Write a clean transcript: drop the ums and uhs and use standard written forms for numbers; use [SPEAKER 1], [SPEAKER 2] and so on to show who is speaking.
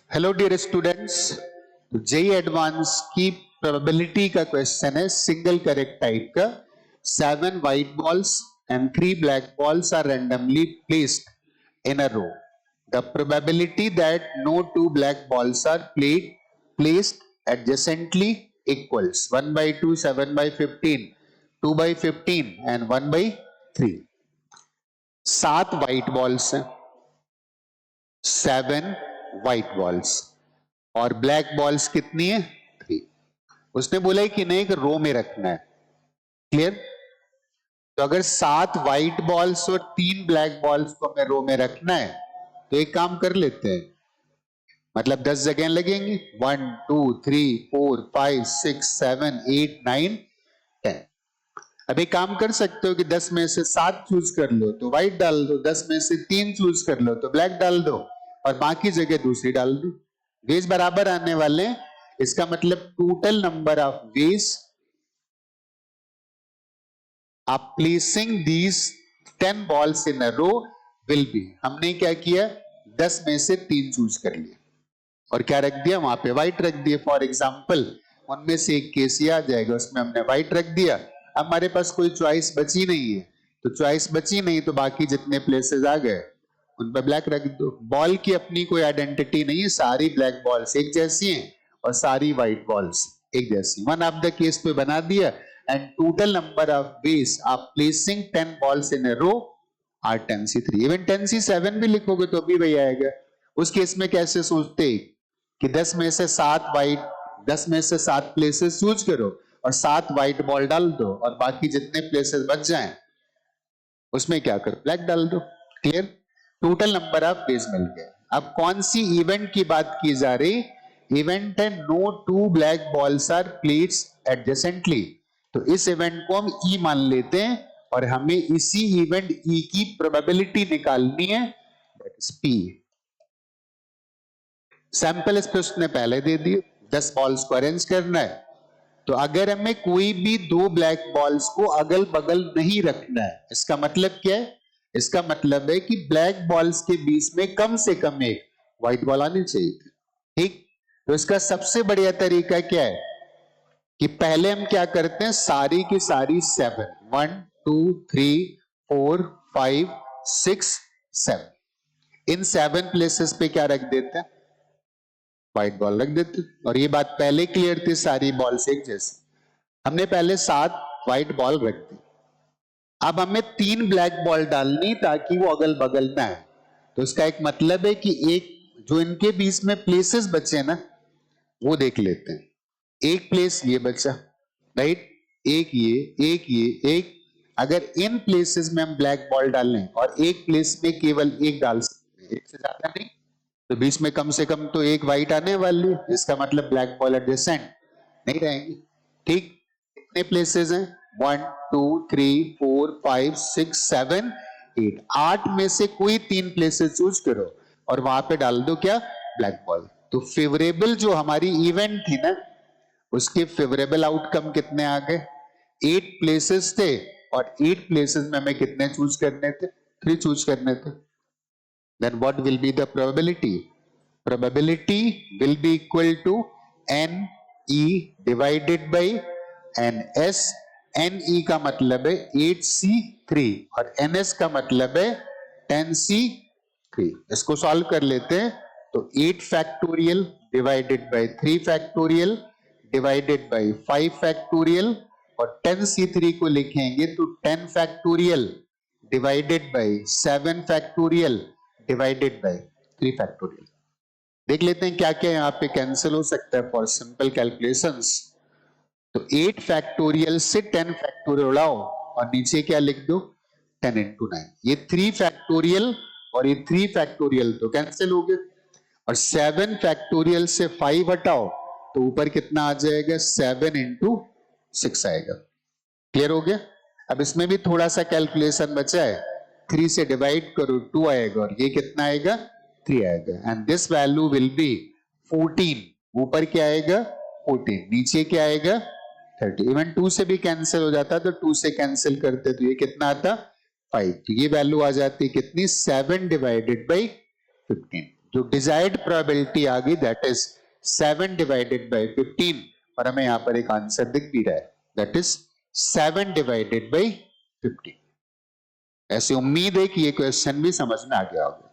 [SPEAKER 1] Hello dear students, JEE advance की probability का question है सिंगल करेक्ट टाइप का। 7 white balls and 3 black balls are randomly placed in a row. The probability that no 2 black balls are placed adjacently equals 1 by 2, 7 by 15, 2 by 15 and 1 by 3. 7 white balls हैं, 7 white balls और black balls कितनी है? 3। उसने बोला है कि नहीं एक रो में रखना है। क्लियर? तो अगर 7 व्हाइट बॉल्स और 3 ब्लैक बॉल्स को हमें रो में रखना है तो एक काम कर लेते हैं, मतलब 10 जगह लगेंगी। 1 2 3 4 5 6 7 8 9 10। अब एक काम कर सकते हो कि 10 में से 7 चूज कर लो तो व्हाइट डाल दो, 10 में से 3 चूज कर लो तो ब्लैक डाल दो और बाकी जगह दूसरी डाल दो। वेज बराबर आने वाले हैं, इसका मतलब टोटल नंबर ऑफ वेज आप placing these 10 balls in a row will be. हमने क्या किया, 10 में से 3 चूज कर लिया और क्या रख दिया, वहां पे व्हाइट रख दिया। फॉर एग्जाम्पल उनमें से एक केस आ जाएगा, उसमें हमने व्हाइट रख दिया। हमारे पास कोई चॉइस बची नहीं है, तो चॉइस बची नहीं तो बाकी जितने प्लेसेस आ गए उन पर ब्लैक रख दो। बॉल की अपनी कोई आइडेंटिटी नहीं है, सारी ब्लैक बॉल्स एक जैसी हैं और सारी व्हाइट बॉल्स एक जैसी। वन ऑफ द केस पे बना दिया and total number of ways of placing 10 balls in a row are 10c3। Even 10c7 भी लिखोगे तो भी वही आएगा। उस केस में कैसे सोचते कि 10 में से 7 व्हाइट, 10 में से 7 प्लेसेस चूज करो और 7 व्हाइट बॉल डाल दो और बाकी जितने प्लेसेस बच जाएं उसमें क्या करो, ब्लैक डाल दो। Clear? Total number of ways मिल गए। अब कौन सी इवेंट की बात की जा रही? इवेंट है no 2 black balls are placed adjacently. तो इस इवेंट को हम ई मान लेते हैं और हमें इसी इवेंट ई की प्रोबेबिलिटी निकालनी है, दैट इज पी। सैंपल इस पे उसने पहले दे दिए, 10 बॉल्स को अरेंज करना है। तो अगर हमें कोई भी 2 ब्लैक बॉल्स को अगल बगल नहीं रखना है, इसका मतलब क्या है? इसका मतलब है कि ब्लैक बॉल्स के बीच में कम से कम एक व्हाइट बॉल आनी चाहिए। ठीक? तो इसका सबसे बढ़िया तरीका क्या है कि पहले हम क्या करते हैं, सारी की सारी 7, 1 2 3 4 5 6 7, इन 7 प्लेसेस पे क्या रख देते हैं, व्हाइट बॉल रख देते। और ये बात पहले क्लियर थी, सारी बॉल्स एक जैसी। हमने पहले 7 व्हाइट बॉल रख दी, अब हमें 3 ब्लैक बॉल डालनी ताकि वो अगल बगल में आए। तो इसका एक मतलब है कि एक जो इनके बीच में प्लेसेस बचे ना वो देख लेते हैं। एक प्लेस ये बचा, राइट, एक ये एक। अगर इन प्लेसेस में हम ब्लैक बॉल डालें और एक प्लेस में केवल एक डाल सकते हैं, एक से ज्यादा नहीं, तो बीच में कम से कम तो एक व्हाइट आने वाली, इसका मतलब ब्लैक बॉल एडजेसेंट नहीं रहेंगे। ठीक? कितने प्लेसेस हैं? 1 2 3 4 5 6 7 8। 8 में से कोई 3 प्लेसेस चूज करो और वहां पे डाल दो क्या, ब्लैक बॉल। तो फेवरेबल जो हमारी इवेंट थी ना, उसके फेवरेबल आउटकम कितने आ गए? 8 प्लेसेस थे और 8 प्लेसेस में हमें कितने चूज करने थे? 3 चूज करने थे। Then what will be the probability? Probability will be equal to NE divided by NS। NE का मतलब है 8C3 और NS का मतलब है 10C3। इसको सॉल्व कर लेते हैं तो 8 factorial divided by 3 factorial divided by 5 factorial और 10C3 को लिखेंगे तो 10 factorial divided by 7 factorial divided by 3 factorial. देख लेते हैं क्या क्या यहाँ पे कैंसिल हो सकता है फॉर सिंपल कैलकुलेशंस। तो 8 फैक्टोरियल से 10 फैक्टोरियल उड़ाओ और नीचे क्या लिख दो, 10 into 9। ये 3 फैक्टोरियल और ये 3 फैक्टोरियल तो कैंसिल हो गए और 7 फैक्टोरियल से 5 हटाओ तो ऊपर कितना आ जाएगा, 7 into 6 आएगा। क्लियर हो गया? अब इसमें भी थोड़ा सा कैलकुलेशन बचा है, 3 से डिवाइड करो 2 आएगा और ये कितना आएगा, 3 आएगा। And this value will be 14। ऊपर क्या आएगा, 14, नीचे क्या आएगा, 30। इवन 2 से भी कैंसिल हो जाता तो 2 से कैंसिल करते तो ये कितना आता, 5। तो ये वैल्यू आ जाती कितनी, 7 डिवाइडेड बाई 15। जो डिजायर्ड प्रोबेबिलिटी आ गई दैट इज 7 डिवाइडेड बाय 15 और हमें यहां पर एक आंसर दिख भी रहा है दैट इज 7 डिवाइडेड बाय 50। ऐसे उम्मीद है कि ये क्वेश्चन भी समझ में आ गया होगा।